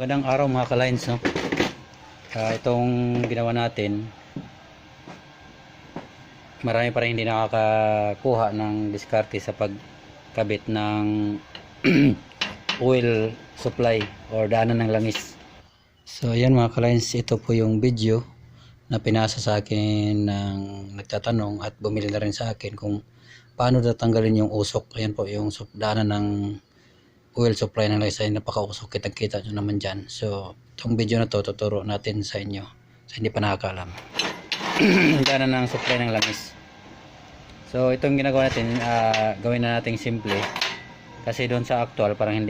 Magandang araw mga ka-lines, no? Itong ginawa natin, marami pa rin hindi nakakakuha ng diskarte sa pagkabit ng oil supply or daanan ng langis. So ayan mga ka-lines, ito po yung video na pinasa sa akin ng nagtatanong at bumili na rin sa akin kung paano tatanggalin yung usok. Ayan po yung daanan ng oil supply ng langis, ay napakausok, kitang-kita nyo naman dyan. So itong video na to tuturo natin sa inyo sa hindi pa nakakaalam daanan ng supply ng langis. So itong ginagawa natin, gawin na nating simple kasi doon sa actual parang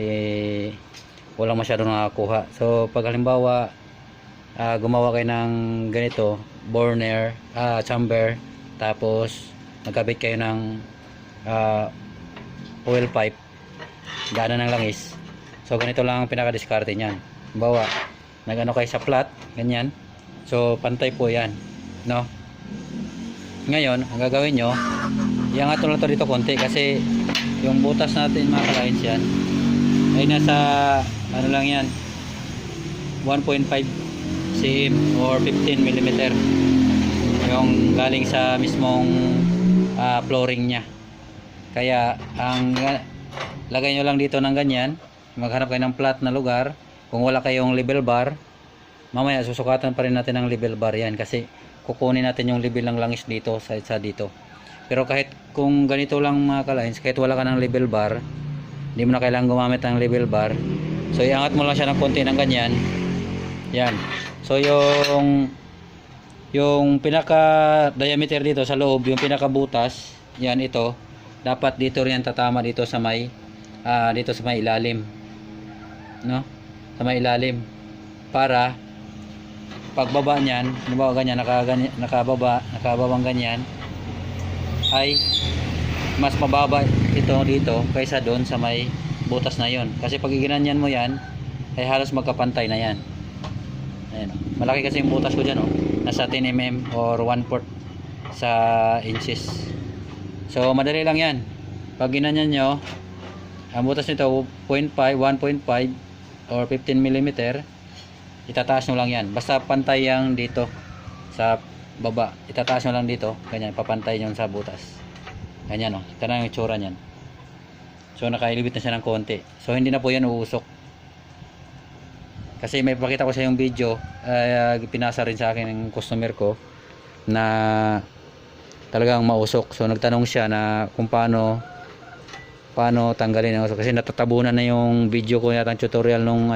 walang masyado nakakuha. So pag halimbawa gumawa kayo ng ganito, burner, chamber, tapos nagkabit kayo ng oil pipe, daanan ng langis. So ganito lang ang pinaka-diskarte niyan. Halimbawa, nagano kayo sa flat, ganyan. So pantay po 'yan, no? Ngayon, ang gagawin nyo, iangat lang to dito konti kasi yung butas natin mga ka-lines yan ay nasa ano lang yan, 1.5 cm or 15 mm yung galing sa mismong flooring nya. Kaya ang lagay nyo lang dito ng ganyan, maghanap kayo ng flat na lugar. Kung wala kayong level bar, mamaya susukatan pa rin natin ng level bar yan kasi kukunin natin yung level ng langis dito sa dito. Pero kahit kung ganito lang mga ka-lines, kahit wala ka ng level bar, hindi mo na kailangan gumamit ng level bar. So iangat mo lang siya ng konti ng ganyan. Yan. So yung pinaka diameter dito sa loob, yung pinaka butas, yan ito, dapat dito rin tatama dito sa may ilalim, no? Sa may ilalim, para pagbaba niyan, halimbawa ganyan, nakababang ganyan, ay mas mababa ito dito kaysa doon sa may butas na yon. Kasi pag iginanyan mo yan, ay halos magkapantay na yan. Ayan, malaki kasi yung butas ko dyan, oh. Nasa 10 mm or 1/4 sa inches. So madali lang yan. Pag ginanyan nyo, ang butas nito 1.5 or 15 mm, itataas nyo lang yan. Basta pantay yang dito sa baba, itataas nyo lang dito, ganyan, papantay nyo sa butas. Ganyan, oh. Ito na yung itsura nyan. So nakailibit na siya ng konti. So hindi na po yan uusok. Kasi may pakita ko sa yung video, pinasa rin sa akin ng customer ko na talagang mausok. So nagtanong siya na kung paano tanggalin ang usok kasi natatabunan na yung video ko yata, tutorial nung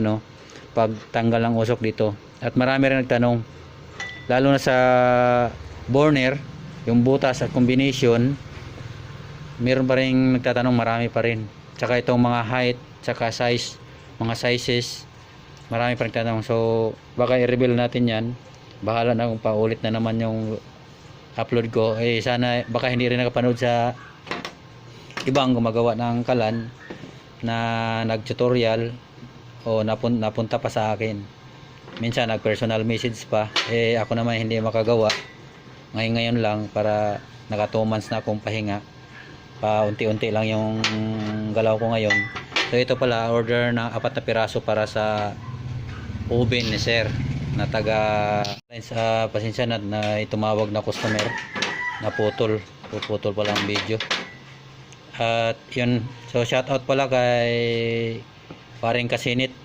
pagtanggal ng usok dito. At marami rin nagtanong, lalo na sa burner, yung butas at combination, meron pa rin nagtatanong, marami pa rin. Tsaka itong mga height, tsaka size, mga sizes, marami pa rin nagtatanong. So baka i-reveal natin yan, bahala na kung paulit na naman yung upload ko. Sana baka hindi rin nakapanood sa ibang gumagawa ng kalan na nag-tutorial o napunta pa sa akin. Minsan nag-personal message pa. Ako naman hindi makagawa. Ngayon lang, para naka 2 months na akong pahinga. Paunti-unti lang yung galaw ko ngayon. So ito pala, order ng 4 na piraso para sa oven ni sir na pasensya na itumawag na customer na puputol pala ang video. At yun, so shout out pala kay paring Kasinit,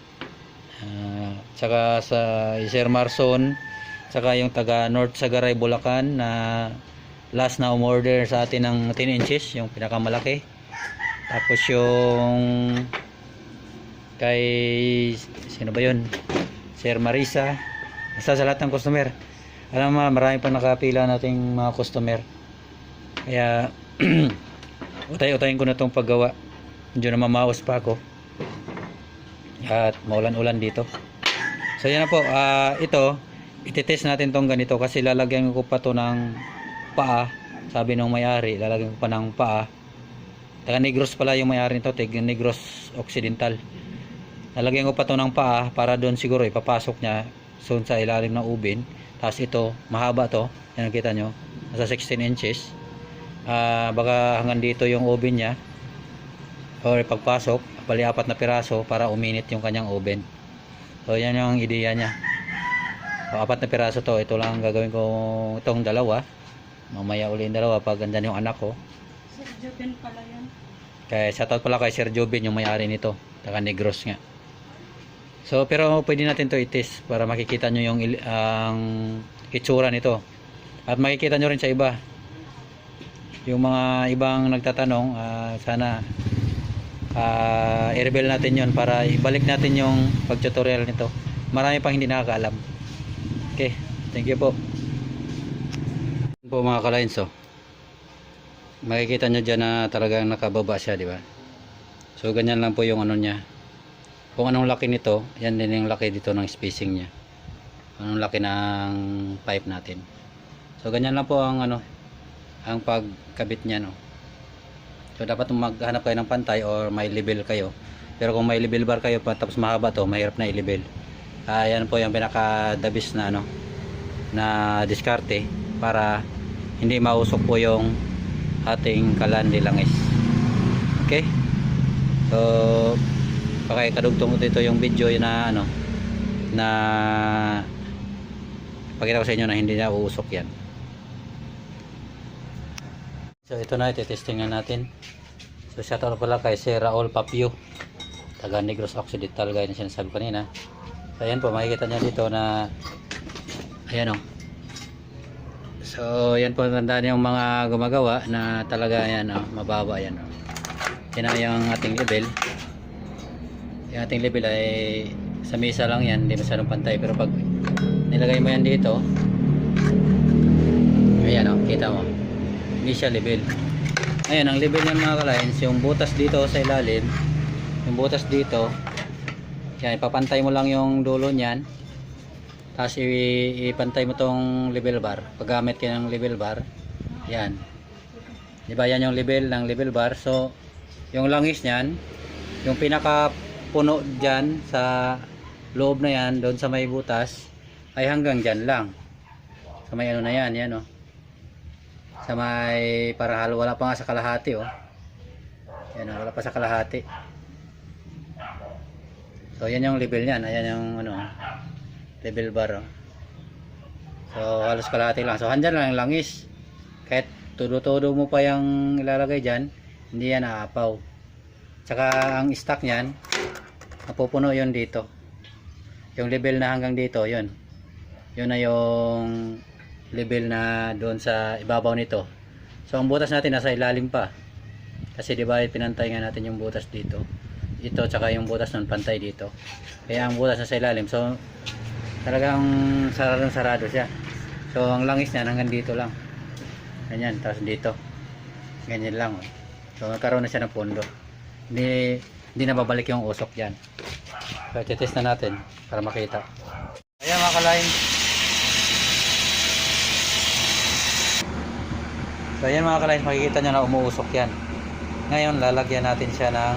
tsaka sa Sir Marson, tsaka yung taga North Sagaray, Bulacan, na last na umorder sa atin ng 10 inches, yung pinakamalaki. Tapos yung kay sino ba yun, Sir Marisa, basta sa lahat ng customer. Alam mo, marami pa nakapila nating mga customer, kaya utay-utayin ko na itong paggawa. Medyo na mamaos pa ako at maulan-ulan dito. So yan na po, ito ititest natin tong ganito kasi lalagyan ko pa to ng paa. Sabi nung may-ari, lalagyan ko pa ng paa. Taga Negros pala yung may-ari nito, taga Negros Occidental. Lalagyan ko pa to ng paa para doon siguro ipapasok niya soon sa ilalim ng ubin. Tapos ito, mahaba to, yan nakita nyo, nasa 16 inches. Baka hanggang dito yung oven niya, or pagpasok bali 4 na piraso para uminit yung kanyang oven. So yan yung ideya niya. So, 4 na piraso to. Ito lang ang gagawin ko, itong dalawa. Mamaya uli yung dalawa pag andyan yung anak ko. Sir Joven pala yan. Kaya shoutout pala kay Sir Jobin, yung may-ari nito. Taka Negros nga. So pero pwede natin to itis para makikita nyo yung ang itsura nito. At makikita nyo rin sa iba. Yung mga ibang nagtatanong, sana i-reveal natin yon para ibalik natin yung pag-tutorial nito. Marami pang hindi nakakaalam. Okay, thank you po. Po mga ka-lines, oh. Makikita nyo dyan na talagang nakababa siya, di ba? So ganyan lang po yung ano niya. Kung anong laki nito, yan din yung laki dito ng spacing niya. Anong laki ng pipe natin. So ganyan lang po ang ano, ang pagkabit niya, no. So dapat maghanap kayo ng pantay or may level kayo. Pero kung may level bar kayo tapos mahaba to, mahirap na i-level. Yan po yung pinaka the best na ano, na diskarte para hindi mausok po yung ating kalandi langis. Okay? So pakikadugtong dito yung video na ano, na pakita ko sa inyo na hindi na uusok yan. So ito na, iti-testing na natin. So shoutout pala kay Sir Raul Papio, taga Negros Occidental, gaya na sinasabi kanina. So ayan po, makikita niya dito na ayan o. So yan po, tandaan yung mga gumagawa na talaga yan o, mababa yan o. Yan na yung ating level. Yung ating level ay sa mesa lang yan, hindi masyadong pantay. Pero pag nilagay mo yan dito, ayan o, kita mo, hindi siya level. Ayan, ang level niyan mga ka-lines, yung butas dito sa ilalim, yung butas dito, yan, ipapantay mo lang yung dulo niyan, tapos ipantay mo tong level bar. Paggamit ka ng level bar, yan, diba yan yung level ng level bar. So yung langis niyan, yung pinaka puno dyan sa loob na yan, doon sa may butas, ay hanggang dyan lang, sa may ano na yan, yan o, sa may para halo, wala pa nga sa kalahati oh. Yan, wala pa sa kalahati. So yan yung level niyan, ayan yung ano, level bar oh. So halos kalahati lang. So handyan lang yung langis. Kahit todo-todo mo pa yung ilalagay diyan, hindi yan aapaw. Tsaka ang stock niyan, napupuno yon dito. Yung level na hanggang dito, yun. Yun na yung level na doon sa ibabaw nito. So ang butas natin nasa ilalim pa. Kasi di ba pinantay nga natin yung butas dito. Ito tsaka yung butas nun pantay dito. Kaya ang butas nasa ilalim. So talagang sarado siya. So ang langis niyan hanggang dito lang. Ganyan, tapos dito. Ganyan lang. Oh. So nagkaroon na siya ng pondo. Hindi na babalik yung usok diyan. So i-test na natin para makita. Ayan mga ka-line. So ayan mga ka-lines, makikita nyo na umuusok yan. Ngayon lalagyan natin siya ng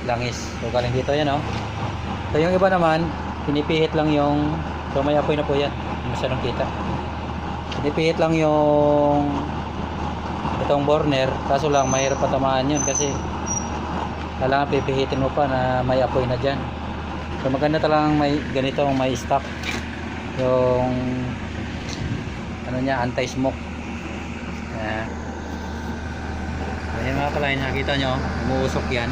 langis. So galing dito yan oh. So yung iba naman, pinipihit lang yung, so may apoy na po yan, hindi masyadong kita. Pinipihit lang yung itong burner, kaso lang mahirap patamaan yun kasi kailangan pipihitin mo pa na may apoy na dyan. So maganda talagang may ganito, may stock yung ano niya, anti-smoke. Ayan mga ka-line, nakita nyo umuusok yan,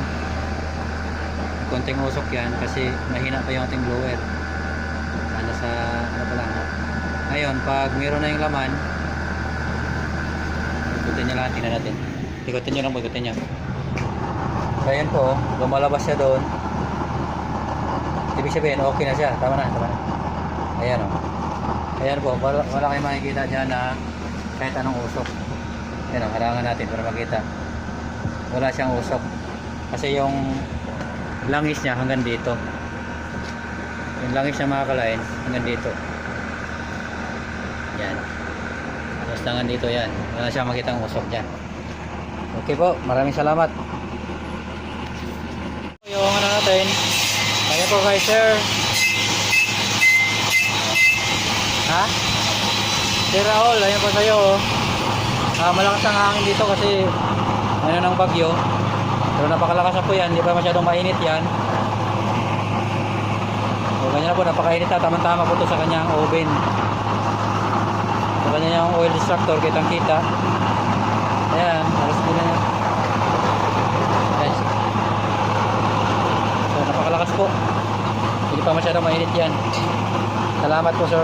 konting usok yan kasi mahina pa yung ating blower. Ano sa ano pa lang. Ngayon pag meron na yung laman, ikutin nyo lang, tingnan natin, ikutin nyo lang, ikutin nyo. So ayan po, lumalabas siya doon, ibig sabihin okay na siya, tama na, tama na. Ayan o, ayan po, wala kayong makikita dyan na kahit anong usok. Ayan o, harangan natin para makita, wala siyang usok kasi yung langis niya hanggang dito, yung langis niya mga ka-line hanggang dito yan, tapos hanggang dito yan, wala siyang makitang usok dyan. Okay po, maraming salamat. Yung ano natin, kaya po kay Sir Sir Raul, ayan po sa'yo oh. Malakas ang hangin dito kasi ano ng bagyo, pero napakalakas na po yan, hindi pa masyadong mainit yan. So ganyan na po, napakainit na. Tama-tama po to sa kanyang oven. Sa kanyang oil extractor, kitang kita. Ayan, alas ko na yan. Guys. So, napakalakas po. Hindi pa masyadong mainit yan. Salamat po, sir.